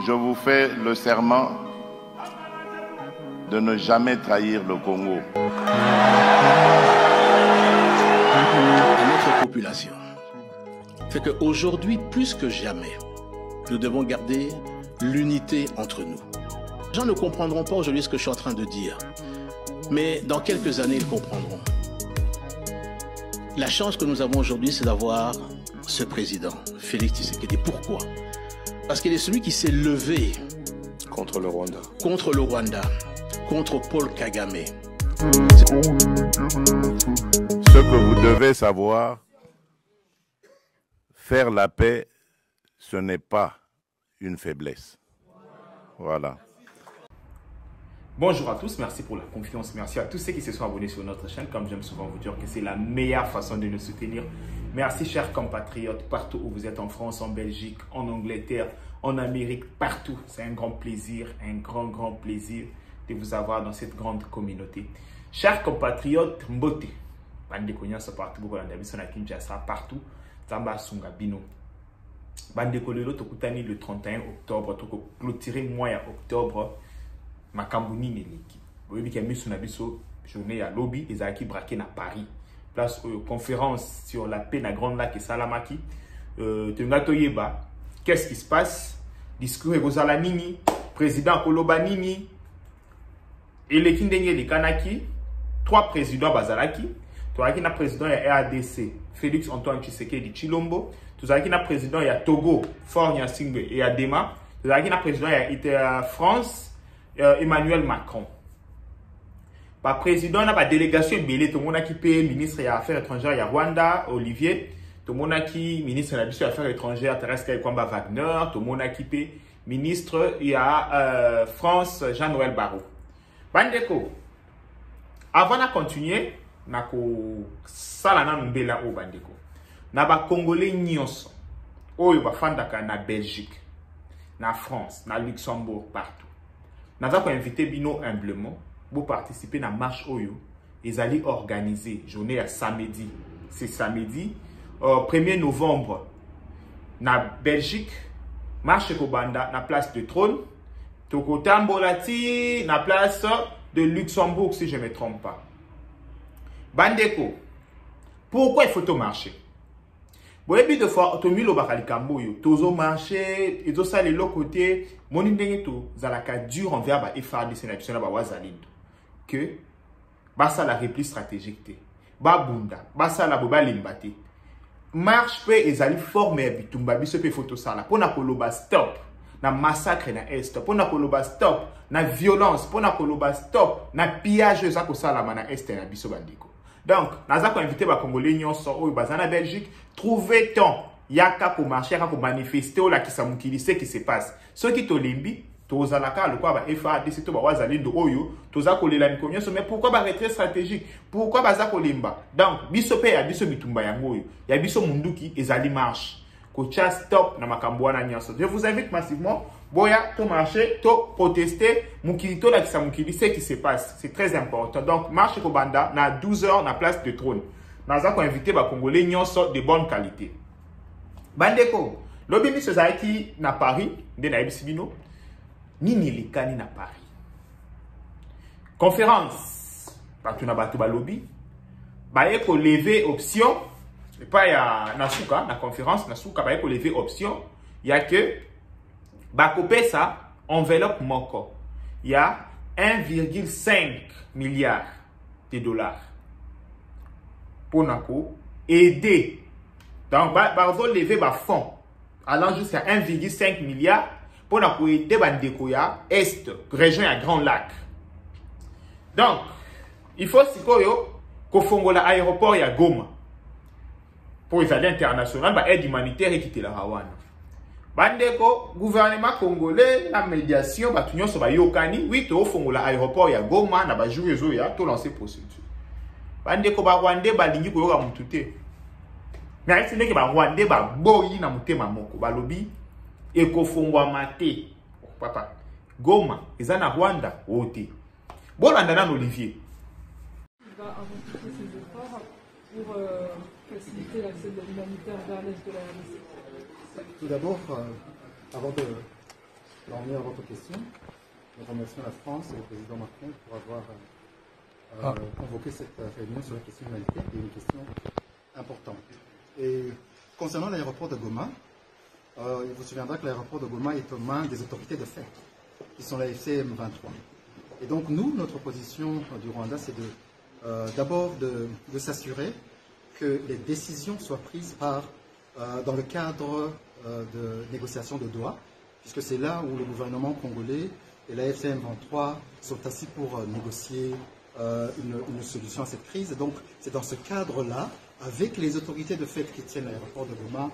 je vous fais le serment de ne jamais trahir le Congo. À notre population, c'est qu'aujourd'hui, plus que jamais, nous devons garder l'unité entre nous. Les gens ne comprendront pas aujourd'hui ce que je suis en train de dire, mais dans quelques années, ils comprendront. La chance que nous avons aujourd'hui, c'est d'avoir ce président, Félix Tshisekedi. Pourquoi? Parce qu'il est celui qui s'est levé contre le Rwanda, contre Paul Kagame. Ce que vous devez savoir, faire la paix, ce n'est pas une faiblesse. Voilà. Bonjour à tous, merci pour la confiance, merci à tous ceux qui se sont abonnés sur notre chaîne. Comme j'aime souvent vous dire que c'est la meilleure façon de nous soutenir. Merci chers compatriotes, partout où vous êtes, en France, en Belgique, en Angleterre, en Amérique, partout. C'est un grand plaisir, un grand plaisir de vous avoir dans cette grande communauté. Chers compatriotes, Mbote, Bande Konyansa partout, partout, Zamba Sungabino. Bande Kolelo Tokutani le 31 octobre, Toko clôturer mois octobre. Makambuni Neleki. Vous voyez qu'il y a mis sur journée à lobby, les acquis braqués à Paris. Place conférence sur la paix na Grand Lac et Salamaki. Qu'est-ce qui se passe? Discours Egozala Nini, président Koloba Nini, et les Kindenge de Kanaki, 3 présidents Bazalaki. Tu as qui na président il y a RDC, Félix Antoine Tshisekedi Chilombo. Tu as qui na président il y a Togo, Faure Gnassingbé et Adema. Tu as qui na président il y a France. Emmanuel Macron. Par président, la délégation belé, tout le monde qui paye ministre des Affaires étrangères, il y a Rwanda, Olivier, tout le monde qui ministre des Affaires étrangères, Thérèse Kwamba Wagner, tout le monde qui paye ministre, il y a France, Jean-Noël Barrot. Bandeko, avant de continuer, nako salana mbela o bandeko. Na ba Congolais nyonso, oyo ba fandaka na Belgique, na France, na Luxembourg, partout. Nous avons invité Bino humblement pour participer à la marche Oyo. Ils allaient organiser journée à samedi. C'est samedi, 1er novembre, na Belgique, marche Kobanda, na place de Trône, Toko Tambolati, na place de Luxembourg, si je ne me trompe pas. Bandeko, pourquoi il faut marcher? Bon, et puis de fois, Tomi lo bakali kamboyo, tozo marché, et tout ça, les l'autre côté, mon indéneto, zalaka dur envers ba FARDC na bisona ba wazalindo. Que, basa la repli stratégique te, ba bunda, basa la boba limbate. Marche pe ezali former bitumba biso pe photo sala, pona koloba stop, na massacre na est, pona koloba stop, na violence, pona koloba stop, na pillage zako sala na est na biso bandiko. Donc, nous avons invité les Congolais qui sont en Belgique, trouver temps, yaka pour marcher, pour manifester, là qui s'amukili, ce qui se passe. Ceux qui sont limbi, tous à la carte, le quoi, FARDC, tout wazali de Oyo, tous à coller la mikonyo, mais pourquoi retrait stratégique? Pourquoi baza kolimba? Donc, biso pe ya biso bitumba yangoyo, ya biso munduki, ezali marche. Kocha stop na makambouana nyonso. Je vous invite massivement, boya, to marcher, to protester, mukilito la kisa mukili, ce qui se passe. C'est très important. Donc, marche Kobanda, na 12 h na place de Trône. Nous avons invité les Congolais nyonso de bonne qualité. Bandeko, lobi miso zaiki na Paris, de na ebisibino, nini likani na Paris. Conférence, batu na batu ba lobby, ba eko lever option. Et pas il y a Nasuka, la conférence Nasuka, bah, il faut lever option. Il y a que, bah, couper ça, enveloppe moko. Il y a 1,5 milliard de dollars. Pour nous aider. Donc, bah, lever bah, fonds. Allant jusqu'à 1,5 milliard. Pour nous aider, bah, Ndekoya, Est, région à Grand Lac. Donc, il faut, si qu'on fongola aéroport, il y a Goma. Pour les aides internationales, bah, aide humanitaire et quitter la Hawana. Bandeko, gouvernement congolais, la médiation, bah, tout le monde va yokani, oui, tout au fond, l'aéroport, il y a Goma, na ba joué zo, il y a tout lancé procédure. Bandeko, bah, Rwandais, bah, l'ingé, ko yoga mutute. Mais c'est que bah, Rwandais, bah, boyi na mute mamoko, bah, lobby, et ko fongwa mate. Papa, Goma, ils en a Rwanda, ote. Bon, l'andana Olivier. Il va avant tout ses efforts pour faciliter l'accès de l'humanitaire vers l'est de la RDC. Tout d'abord, avant Pour en venir à votre question, nous remercions la France et le président Macron pour avoir convoqué cette réunion sur la question humanitaire, qui est une question importante. Et concernant l'aéroport de Goma, il vous souviendra que l'aéroport de Goma est aux mains des autorités de fait, qui sont la FCM 23. Et donc nous, notre position du Rwanda, c'est d'abord de s'assurer que les décisions soient prises dans le cadre de négociations de Doha, puisque c'est là où le gouvernement congolais et la FCM 23 sont assis pour négocier une solution à cette crise. Donc c'est dans ce cadre-là, avec les autorités de fait qui tiennent l'aéroport de Goma,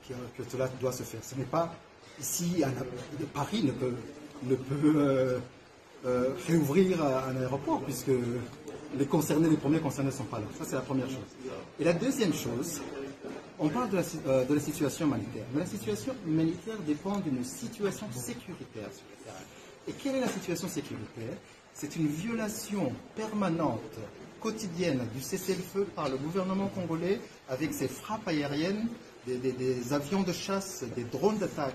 que cela doit se faire. Ce n'est pas ici, Paris ne peut réouvrir un aéroport, puisque les premiers concernés ne sont pas là. Ça, c'est la première chose. Et la deuxième chose, on parle de la situation humanitaire. Mais la situation humanitaire dépend d'une situation sécuritaire sur le terrain. Et quelle est la situation sécuritaire? C'est une violation permanente, quotidienne, du cessez-le-feu par le gouvernement congolais, avec ses frappes aériennes, des avions de chasse, des drones d'attaque,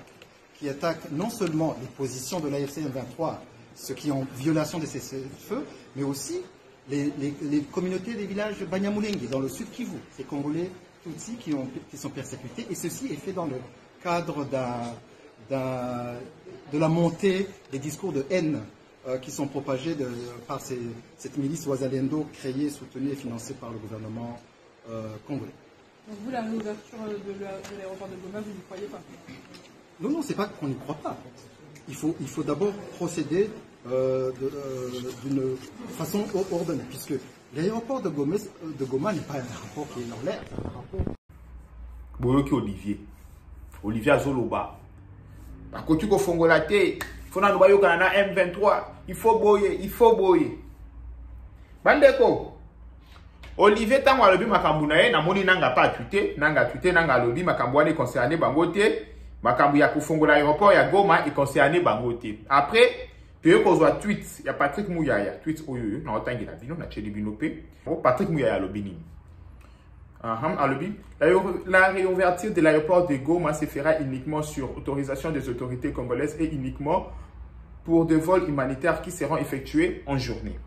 qui attaquent non seulement les positions de l'AFC M23, ceux qui ont violation des cessez-le-feu, mais aussi les communautés des villages de Banyamulenge, dans le sud Kivu, ces Congolais Tutsis qui sont persécutés. Et ceci est fait dans le cadre de la montée des discours de haine qui sont propagés par cette milice Wazalendo créée, soutenue et financée par le gouvernement congolais. Donc vous, la réouverture de l'aéroport de Goma, vous n'y croyez pas? Non, c'est pas qu'on n'y croit pas. Il faut d'abord procéder d'une façon ordonnée, puisque l'aéroport de Goma n'est pas un aéroport qui est en l'air, c'est un aéroport. Boyoki Olivier Azoloba. Par contre, tu fongola te, il faut na M23, il faut boyer. Bandeko. Olivier tango alobi makambu na ye na moni nanga pa tweeté nanga alobi makambu ane concerné bango te, makambu ya kufongola aéroport ya Goma e concerné bango te. Après Puis kozwa tweet ya Patrick Mouyaya, tweet oyo na otangela bino na cheli bino pe. Patrick Mouyaya alobi nini? Alobi la réouverture de l'aéroport de Goma se fera uniquement sur autorisation des autorités congolaises et uniquement pour des vols humanitaires qui seront effectués en journée.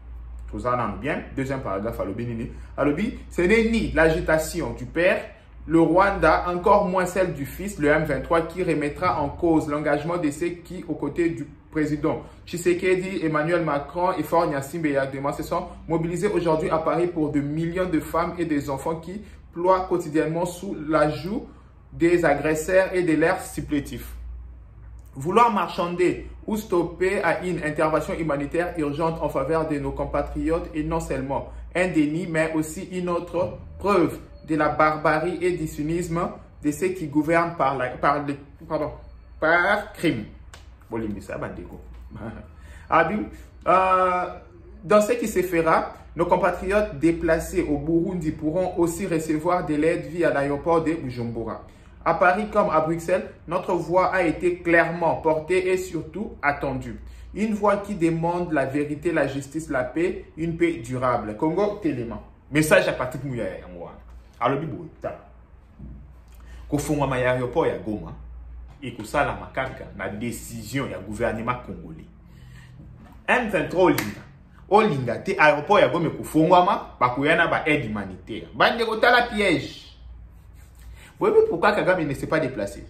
Tout ça en bien. Deuxième paragraphe alobi nini? Alobi, ce n'est ni l'agitation du père, le Rwanda, encore moins celle du fils, le M23, qui remettra en cause l'engagement de ceux qui, aux côtés du président Tshisekedi, Emmanuel Macron et Faure Gnassingbé Yadema, se sont mobilisés aujourd'hui à Paris pour de millions de femmes et des enfants qui ploient quotidiennement sous l'ajout des agresseurs et de leurs supplétifs. Vouloir marchander ou stopper à une intervention humanitaire urgente en faveur de nos compatriotes est non seulement un déni, mais aussi une autre preuve de la barbarie et du cynisme de ceux qui gouvernent par crime. Dans ce qui se fera, nos compatriotes déplacés au Burundi pourront aussi recevoir de l'aide via l'aéroport de Bujumbura. À Paris comme à Bruxelles, notre voix a été clairement portée et surtout attendue. Une voix qui demande la vérité, la justice, la paix, une paix durable. Congo Téléma. Message à Patrick Mouyaya. Alors, bibo, kofungwa ma aéroport ya Goma et que ça la makaka na décision ya gouvernement congolais. M23 olinga te aéroport ya Goma kofungwa ma bakuyana ba aide humanitaire. Bande kotala piège. Vous voyez pourquoi Kagame ne s'est pas déplacé?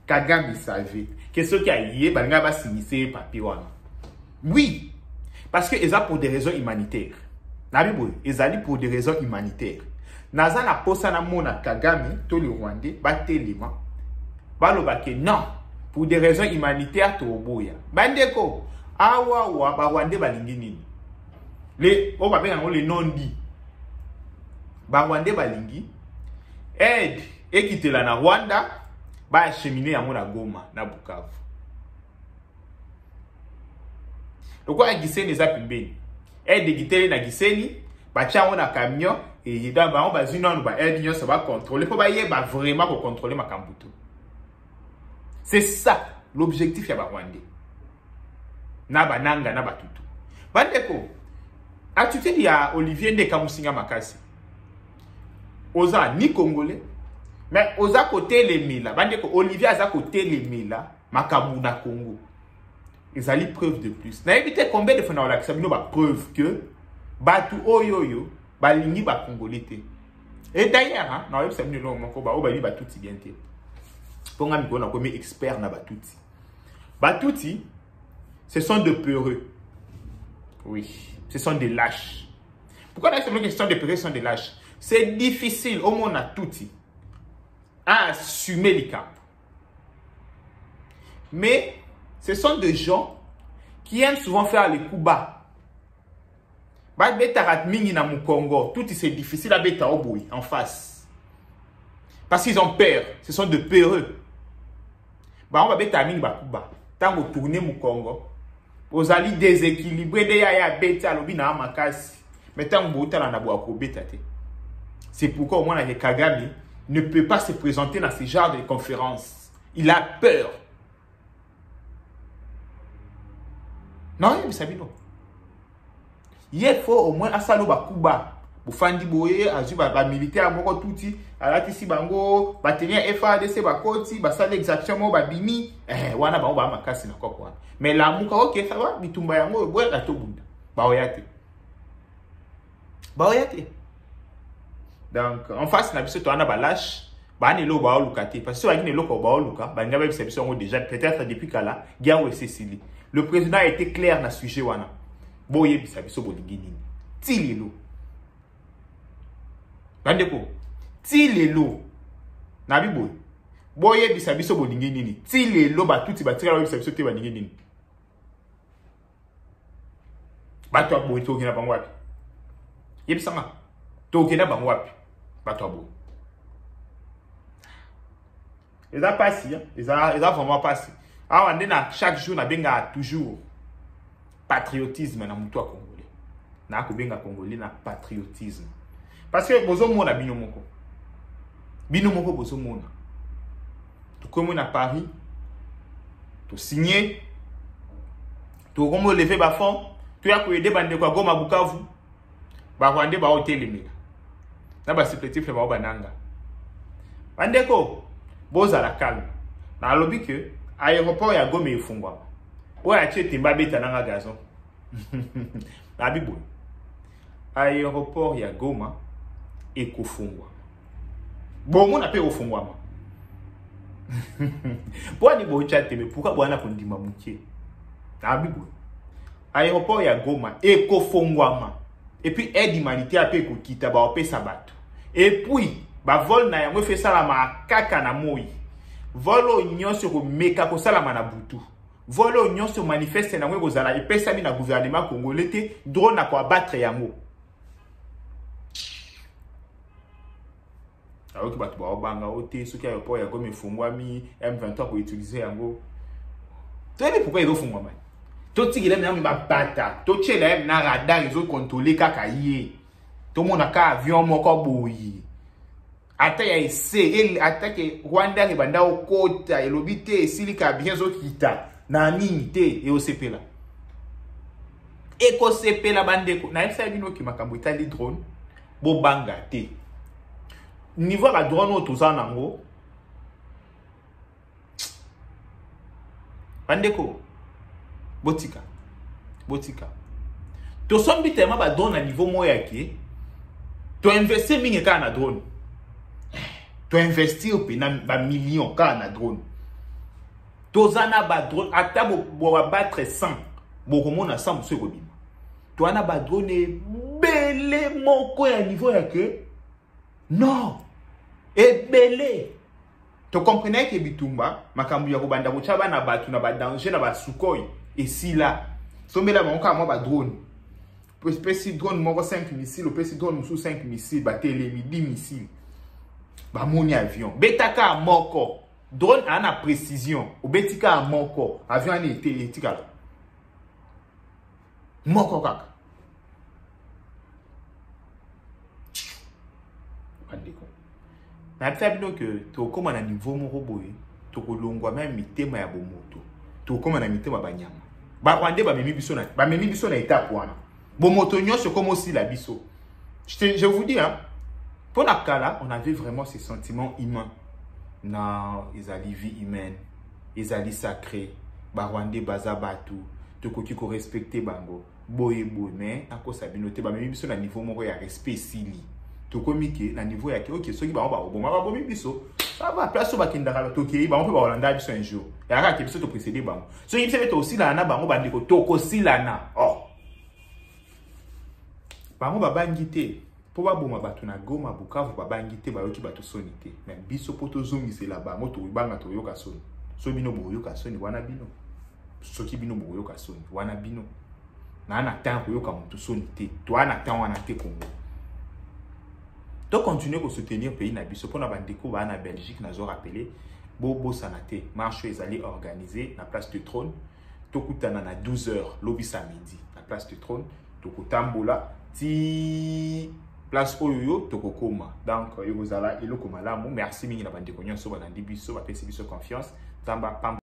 Kagame savait que ceux qui a yé balinga ba signer papier wana. Oui, parce que ils pour des raisons humanitaires. Nabibo, ils pour des raisons humanitaires. Naza na posa na mona Kagame, to le Rwandais, batelema. Balobake non, pour des raisons humanitaires to oboya. Bandeko, awa ba Rwandais balingi nini? Le o ba benga le non dit. Ba Rwandais balingi aide ekitela na Rwanda ba acheminer yango na Goma na Bukavu. Loko a Gisenyi eza pembeni. Aide ekitela na Gisenyi, ba tia na camion et dans ba on ba zino ba aide nyonso ba contrôler po ba yeba vraiment ko contrôler makambuto. C'est ça l'objectif ya ba Rwandais. Na bananga na batutu. Bandeko, attitude ya Olivier Ndeka Musinga Makasi. Oza ni Congolais, mais oza côté les mila. Bandeko Olivier aza côté les mila Makamu na Congo. Ils allaient preuve de plus. N'a évité combien de fois dans la preuve que Batu Oyoyo, Balingi ba Congolais. Et d'ailleurs, hein, dans le samedi long, mon coba, Obali Batuti bien té. Pour un on a comme expert na Batuti. Batuti, ce sont de peureux. Oui, ce sont des lâches. Pourquoi dans ce sont des peureux, ce sont des lâches? C'est difficile, au moins à Tuti, à assumer les caps. Mais ce sont des gens qui aiment souvent faire les coups bas. Congo, tout c'est difficile à bêta en face. Parce qu'ils ont peur. Ce sont de peureux. On va bêta mini ba coups bas. Tant que tourner mon Congo, vous allez déséquilibrer des ya bêta lobina makasi. Mais tant que vous êtes na boako bêta te. C'est pourquoi au moins la Kagame ne peut pas se présenter dans ce genre de conférences. Il a peur. Non, vous savez non. Il faut au moins asalo bakuba. Bufandi boye azuba ba militaire moko touti alati si bango batenir FARDC bakoti basala exaction mo babimi wana ba makasi na kokwa. Mais la muka OK ça va bitumba yango boye la tobunda. Ba oyate. Ba oyate. Donc en face na biso to ana ba lâche ba ne lo ba olukate parce que ba ne lo ko ba oluka ba ngaba biso biso déjà peut-être depuis kala Giawe Cécilie. Le président a été clair dans ce sujet wana. Boye bisa biso bolingi nini. Tilelo. Bandeko. Tilelo. Na biboye. Boye bisa biso bolingi nini. Tilelo ba tuti ba tira bisa biso te bolingi nini. Bato aboye to kina bango wapi. Yebisanga. To kina bango wapi. Bato aboye. Ils ont passé, ils ont vraiment passé. Alors, chaque jour, on a toujours patriotisme dans le Congolais. On a Congolais na patriotisme. Parce que bozo mona bino moko. Bino moko bozo mona. Tout comme on a Paris, tout signé, tout comme on levé ba fond, tout ya ko aider bande ko Goma Bukavu. Ba Rwanda ba hôtel lemela. Na ba supplétif ba bananga. Bande ko boza la calme. Na lobi que aéroport ya Goma efungwa. Oya tie timba beta nanga gazon. Na bibo. Aéroport ya Goma ekofungwa. Bon mon appelle ofungwa ma. Pour ni bo chat mais pourquoi bwana kondima mukie? Na bibo. Aéroport ya Goma ekofungwa ma. Et puis aide humanitaire pe ko kita ba opesa bato. Et puis ba vol na yango fait ça la ma kaka na moi. Volo nyonso ko meka ko sala na butu. Volo nyonso manifeste na ngwe kozala epesa mi na gouvernement congolais te drone na ko abattre yango. Alors que bato ba obanga ote soki aéroport ya Goma efungwa mi M23 ko utiliser yango. Tene pourquoi ils ofungwa mai? To tigile na mi ba bata, to chela na radar ils ont contrôler kaka yé. To mona ka avion moko boyi. Ata ya ese attaque Rwanda ke banda okota elobite silika bien zo kita na nini te e osepela eko sepela bandeko na esa bino ki makambo itali drone bo banga te niveau ba drone o toza nango bandeko botika to sombi tema ba drone na niveau moya ke to investir mingi ka na drone. Tu investir ba millions quand on a drone. Tozana ba drone ata bo battre 100. Bo komo na 100 monsieur Robin. Tu ana ba drone belé moko ya niveau ya que non. Et belé. Tu comprenez que bitumba makambu ya kobanda ko chaba na batu na ba danger na ba sukoi et si là. Sombela ba nka mo ba drone. Petit drone moko 5 missiles, petit drone sous 5 missiles, ba télémi 10 missiles. Ba moni avion betaka moko drone ana précision ou betika moko avion ani etika moko kaka bandeko na tabino que to koma na niveau moko boye to kolongwa même mitema ya bomoto to koma na mitema banyama ba Rwanda ba memi biso na étape wana bomoto nyonso comme aussi la biso je vous dis hein. Pour Nakala, on avait vraiment ces sentiments humains. Non, ils avaient vie humaine. ezali sacré barwande baza batu tokoki ko respecter bango boye boye mais akosa bino te ba même biso na niveau moko ya respect sili tokomi ke na niveau ya ke OK soki bango ba oboma ba bomi biso ça va place ba kindaka toki ba on peut ba Holanda biso un jour ya ka ke biso to précéder bango soki biso to aussi la na bango ba ndiko toko silana oh bango ba bangi te po ba boma batu na Goma Bukavu ba bangi te ba yoki batu soni te mais biso poto zongisela bango to banga to yoka soni so bino bo yoka soni wana bino soki bino bo yoka soni wana bino na na temps ko yoka mutu soni te to ana temps wana te Congo to continuer ko soutenir pays na biso pona bandeko ba na Belgique na zo rappeler bo sanate marche ezali organisé na place du trône to kutana na 12h lobby samedi na place du trône to kotambola ti place oyo tokokoma donc yozala eloko malamu merci mingi na bandeko nyonso banandi biso ba pesi biso confiance tamba pam